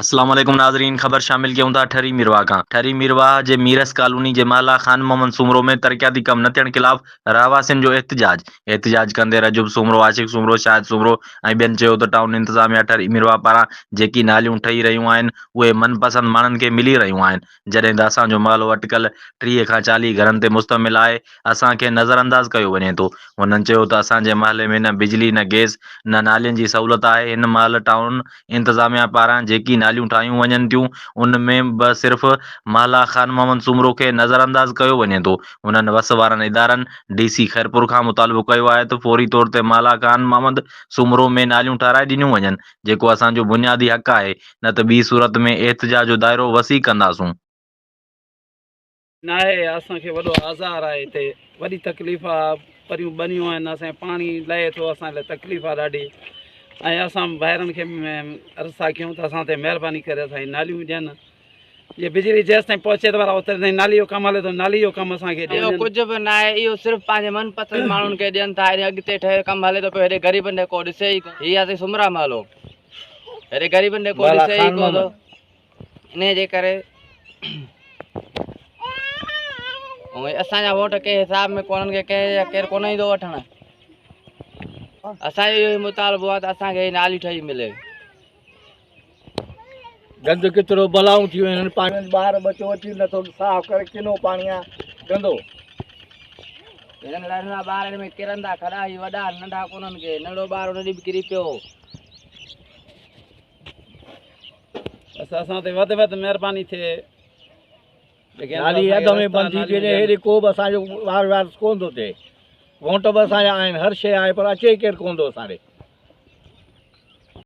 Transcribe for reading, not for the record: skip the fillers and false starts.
अस्सलाम वालेकुम नाज़रीन, ख़बर शामिल कयूं था ठरी मिरवाह खां। ठरी मिरवाह जे मीरस कॉलोनी जे माला ख़ान मोहम्मद सूमरो में तरक़ियाती कम न थियण ख़िलाफ़ रहवासियुनि जो एहतिजाज कंदे रजब सूमरो, आशिक़ सूमरो, शाहिद सूमरो ऐं ॿियनि चयो त टाउन इंतिज़ामिया ठरी मिरवाह पारां जेकी नालियूं ठही रहियूं आहिनि उहे मनपसंद माण्हुनि खे मिली रहियूं आहिनि, जॾहिं त असांजो महलो अटिकल 30 खां 40 घरनि ते मुश्तमिल आहे। असांखे नज़रअंदाज़ कयो वञे थो। हुननि चयो त असांजे महले में न बिजली, न गैस, न नालियुनि जी सहूलियत आहे। हिन महिल टाउन इंतिज़ामिया पारां जेकी नालियूं ठाहियूं वञनि थियूं उन में बि सिर्फ़ु माला ख़ान मोहम्मद सूमरो खे नज़रअंदाज़ कयो वञे थो। हुननि वस वारनि इदारनि DC खैरपुर खां मुतालबो कयो आहे त फौरी तौर ते माला ख़ान मोहम्मद सूमरो में नालियूं ठाराए ॾिनियूं वञनि, जेको असांजो बुनियादी हक़ आहे, न त ॿी सूरत में एहतिजाज जो दाइरो वसी कंदासूं। न आहे असांखे वॾो आज़ार आहे, हिते वॾी तकलीफ़ आहे। परियूं बनियूं आहिनि, असांजे पाणी लहे थो, असां लाइ तकलीफ़ आहे ॾाढी। ऐं असां ॿाहिरनि खे अर्ज़ा कयूं त असां ते महिरबानी करे असांजी नालियूं ॾियनि। ये बिजली जेसि ताईं पहुचे त वारा ओतिरे ताईं नाली जो कमु हले थो, नाली जो कमु असांखे इहो कुझु बि न आहे, इहो सिर्फ़ु पंहिंजे मनपसंद माण्हुनि खे ॾियनि था। हेॾे अॻिते ठहे कमु हले थो पियो, हेॾे ग़रीबनि ॾे को ॾिसे ई कोन। हीअ असां सुमरा महलो, हेॾे ग़रीबनि ॾे को ॾिसे ई कोन थो। इन जे करे ऐं असांजा वोट कंहिं हिसाब में कोन्हनि के केरु कोन ईंदो वठणु। असांजो इहो ई मुतालबो आहे त असांखे नाली ठही मिले। गंद किचिरो बलाऊं थी वियूं आहिनि, पाणी ॿाहिरि बचो अची नथो साफ़ करे, किनो पाणी आहे गंदो। हिननि नंढा ॿार में किरंदा खड़ा ई वॾा नंढा कोन्हनि के, नंढो ॿार हुन ॾींहुं बि किरी पियो। असां ते वधि वधि महिरबानी थिए। नाली अध में बंदि थी वञे, हेॾे को बि असांजो वार कोन थो थिए। वोट बि असांजा आहिनि, हर शइ आहे, पर अचे केरु कोन थो असां ॾे।